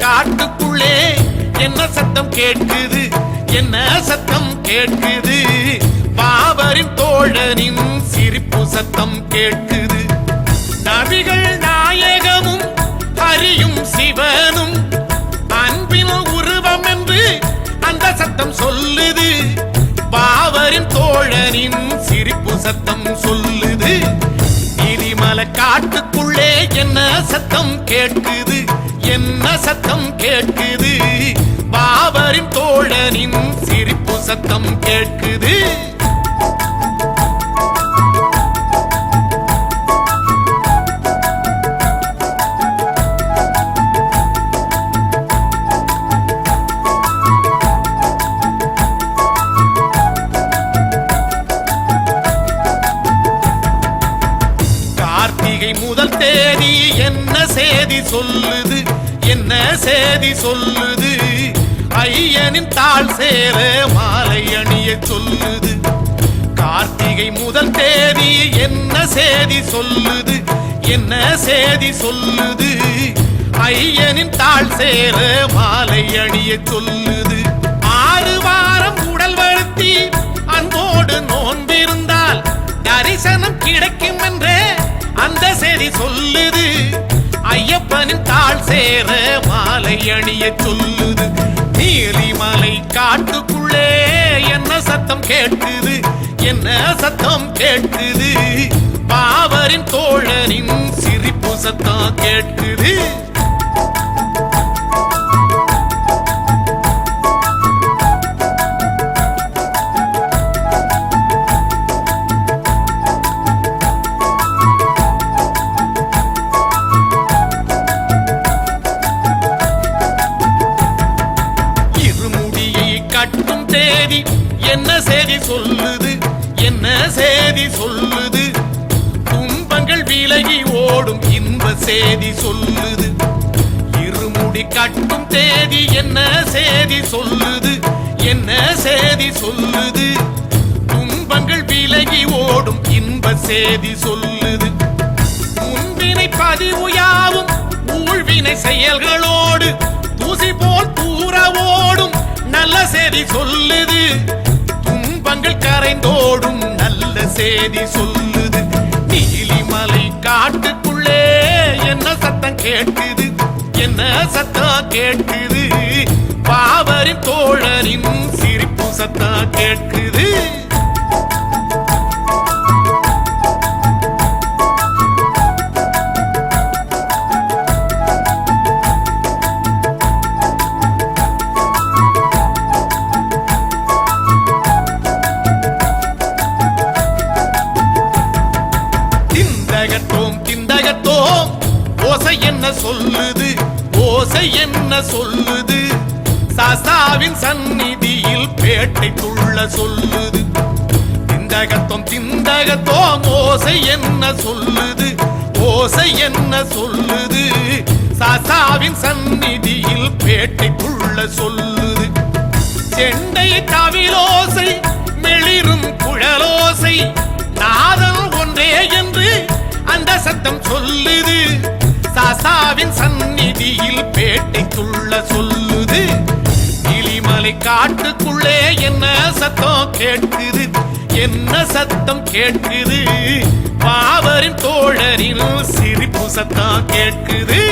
காட்டுக்குள்ளே என்ன சத்தம் கேட்குது, என்ன சத்தம் கேட்குது? பாவரின் தோழனின் சிரிப்பு சத்தம் கேட்குது. நபிகள் நாயகமும் ஹரியும் சிவனும் அன்பின் உருவம் என்று அந்த சத்தம் சொல்லுது. பாவரின் தோழனின் சிரிப்பு சத்தம் சொல்லுது. கிரிமலை காட்டுக்குள்ளே என்ன சத்தம் கேட்குது, என்ன சத்தம் கேட்குது? பாவரின் தோழனின் சிரிப்பு சத்தம் கேட்குது. கார்த்திகை முதல் தேதி என்ன செய்தி சொல்லுது, என்ன செய்தி சொல்லுது? ஐயனின் தாள் சேர மாலை அணிய சொல்லுது. கார்த்திகை முதல் தேதி என்ன செய்தி சொல்லுது, என்ன செய்தி சொல்லுது? ஐயனின் தாள் சேர மாலை அணிய சொல்லுது. 6 வாரம் உடல் வருத்தி அன்போடு நோன்பிருந்தால் தரிசனம் கிடைக்கும் என்றே அந்த செய்தி சொல்லுது. ஐயப்பனின் தாள் சேர மாலை அணிய சொல்லுது. நீலிமலை காட்டுக்குள்ளே என்ன சத்தம் கேட்குது, என்ன சத்தம் கேட்குது? பாவரின் தோழனின் சிரிப்பு சத்தம் கேட்குது. தேதி என்ன செய்தி சொல்லுது, என்ன செய்தி சொல்லுது? துன்பங்கள் விலகி ஓடும் இன்ப செய்தி சொல்லுது. இருமுடி கட்டும் தேதி என்ன செய்தி சொல்லுது, என்ன செய்தி சொல்லுது? துன்பங்கள் விலகி ஓடும் இன்ப செய்தி சொல்லுது. முன்வினை பதிவு யாவும் ஊழ்வினை செயல்களோடு தூசி போல் தூர ஓடும் நல்ல செய்தி சொல்லுது. துன்பங்கள் கரைந்தோடும் நல்ல செய்தி சொல்லுது. நீலிமலை காட்டுக்குள்ளே என்ன சத்தம் கேட்குது, என்ன சத்தம் கேட்குது? பாவரின் தோழனின் சிரிப்பு சத்தம் கேட்குது. ஓசை என்ன சொல்லுது, ஓசை என்ன சொல்லுது? சாஸ்தாவின் சந்நிதியில் பேட்டை துள்ள சொல்லுது. திந்தகத்தோம் திந்தகத்தோம் ஓசை என்ன சொல்லுது, ஓசை என்ன சொல்லுது? சாஸ்தாவின் சந்நிதியில் பேட்டை துள்ள சொல்லுது. செண்டை தவிலோசை மெளிரும் குழலோசை நாதம் ஒன்றே என்று அந்த சத்தம் சொல்லுது. சாஸ்தாவின் சந்நிதியில் பேட்டை துள்ள சொல்லுது. கிளிமலை காட்டுக்குள்ளே என்ன சத்தம் கேட்குது, என்ன சத்தம் கேட்குது? பாவரின் தோழரின் சிரிப்பு சத்தம் கேட்குது.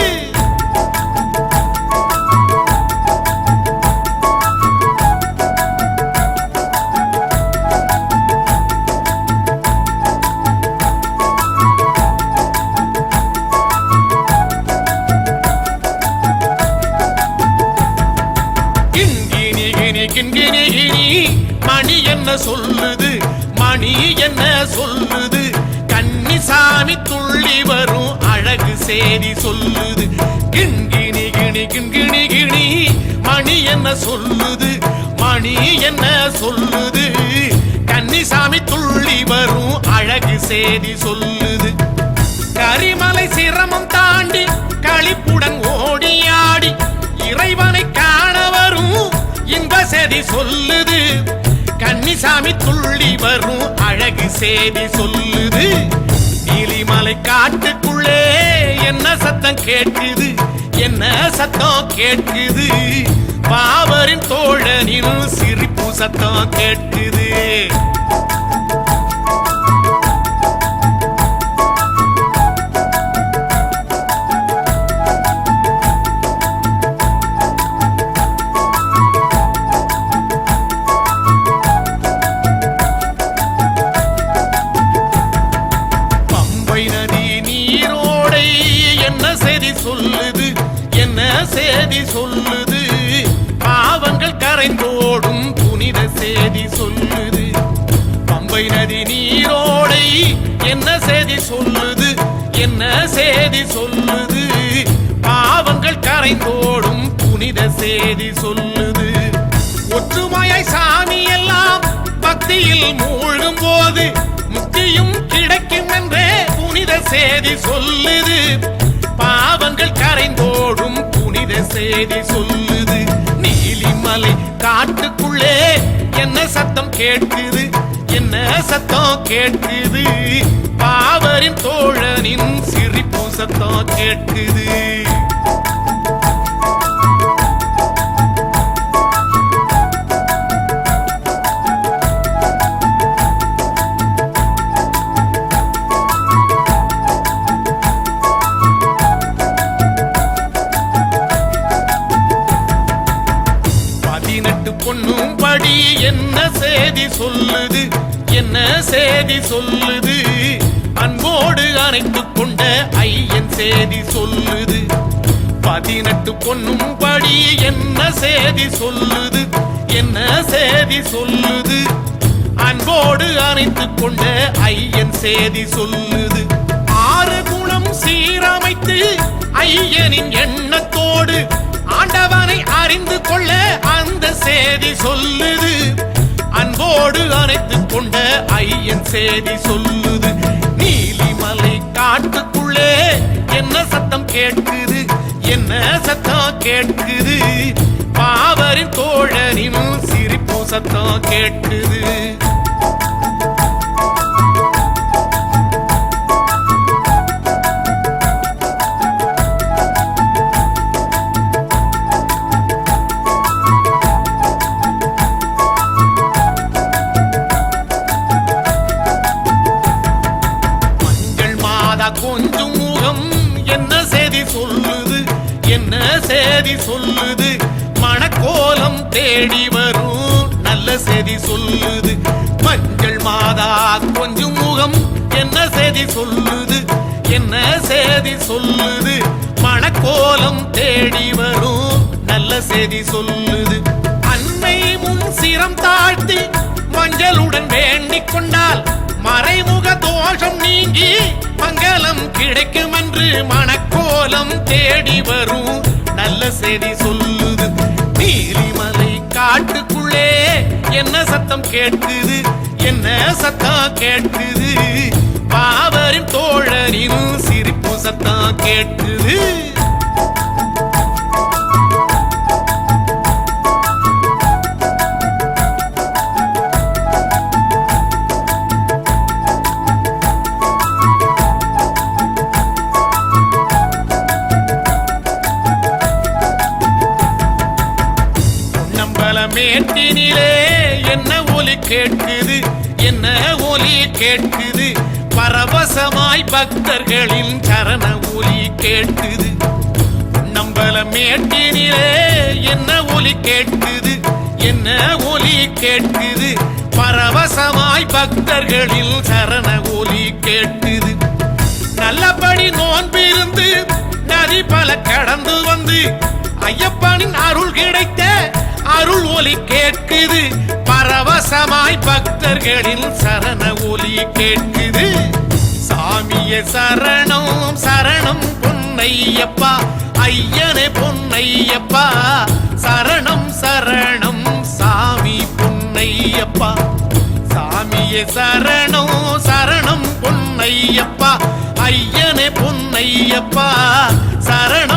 மணி என்ன சொல்லுது, மணி என்ன சொல்லுது? கன்னிசாமி துள்ளி வரும் அழகு செய்தி சொல்லுது. கிண்கிணி கிணி கிண்கிணி கிணி மணி என்ன சொல்லுது, மணி என்ன சொல்லுது? கன்னிசாமி துள்ளி வரும் அழகு செய்தி சொல்லுது. கரிமலை சிரமம் தாண்டி களிப்புடன் ஓடியாடி இறைவனை காண வரும் இன்ப செய்தி சொல்லுது. கன்னிசாமி துள்ளி வரும் அழகு செய்தி சொல்லுது. நீலிமலை காட்டுக்குள்ளே என்ன சத்தம் கேட்குது, என்ன சத்தம் கேட்குது, பாவரின் தோழனின் சிரிப்பு சத்தம் கேட்குது. சொல்லுது என்ன செய்தி சொல்லுது, பாவங்கள் கரைந்தோடும் புனித செய்தி சொல்லுது. பம்பை நதி நீரோடை என்ன செய்தி சொல்லுது, என்ன செய்தி சொல்லுது, பாவங்கள் கரைந்தோடும் புனித செய்தி சொல்லுது. ஒற்றுமையாய் சாமி எல்லாம் பக்தியில் மூழ்கும் போது முக்தியும் கிடைக்கும் என்றே புனித செய்தி சொல்லுது. பாவங்கள் கரைந்தோடும் புனித செய்தி சொல்லுது. நீலிமலை காட்டுக்குள்ளே என்ன சத்தம் கேட்குது, என்ன சத்தம் கேட்குது, பாவரின் தோழனின் சிரிப்பு சத்தம் கேட்குது. பொன்னும்படி என்ன செய்தி சொல்லுது, என்ன செய்தி சொல்லுது, அன்போடு அணைத்துக் கொண்ட ஐயன் செய்தி சொல்லுது. 18 பொன்னும்படி என்ன செய்தி சொல்லுது, என்ன செய்தி சொல்லுது, அன்போடு அணைத்துக் கொண்ட ஐயன் செய்தி சொல்லுது. 6 குணம் சீரமைத்து ஐயனின் எண்ணத்தோடு ஆண்டவனை அறிந்து கொள்ள அந்த செய்தி சொல்லுது. அன்போடு அணைத்துக் கொண்ட ஐயன் செய்தி சொல்லுது. நீலிமலை காட்டுக்குள்ளே என்ன சத்தம் கேட்குது, என்ன சத்தம் கேட்குது, பாவரின் தோழனின் சிரிப்பு சத்தம் கேட்குது. கொஞ்சம் முகம் என்ன செய்தி சொல்லுது, என்ன செய்தி சொல்லுது, மணக்கோலம் தேடி வரும் நல்ல செய்தி சொல்லுது. மஞ்சள் மாதா கொஞ்சம் முகம் என்ன செய்தி சொல்லுது, என்ன செய்தி சொல்லுது, மணக்கோலம் தேடி வரும் நல்ல செய்தி சொல்லுது. அன்னை முன் சிரம் தாழ்த்தி மஞ்சளுடன் வேண்டிக் கொண்டால் மறைமுக தோஷம் நீங்கி மங்களம் கிடைக்கும் என்று மணக்கோலம் தேடி வரும் நல்ல செய்தி சொல்லுது. நீலிமலை காட்டுக்குள்ளே என்ன சத்தம் கேட்குது, என்ன சத்தம் கேட்குது, பாவரின் தோழனின் சிரிப்பு சத்தம் கேட்குது. மேட்டினிலே என்ன ஒலி கேட்குது, என்ன ஒலி கேட்குது, பரவசமாய் பக்தர்களின் சரண ஒலி கேட்குது. நம்பல மேட்டினிலே என்ன ஒலி கேட்குது, என்ன ஒலி கேட்குது, பரவசமாய் பக்தர்களின் சரண ஒலி கேட்குது. நல்லபடி நோன்பிருந்து நதி பல கடந்து வந்து ஐயப்பனின் அருள் கிடைத்த அருள் ஒலி கேட்குது. பரவசமாய் பக்தர்களின் சரண ஒலி கேட்குது. சாமியே சரணம் சரணம் பொன்னையப்பா, ஐயனே பொன்னையப்பா, சரணம் சரணம் சாமி பொன்னையப்பா. சாமியே சரணம் சரணம் பொன்னையப்பா, ஐயனே பொன்னையப்பா, சரணம்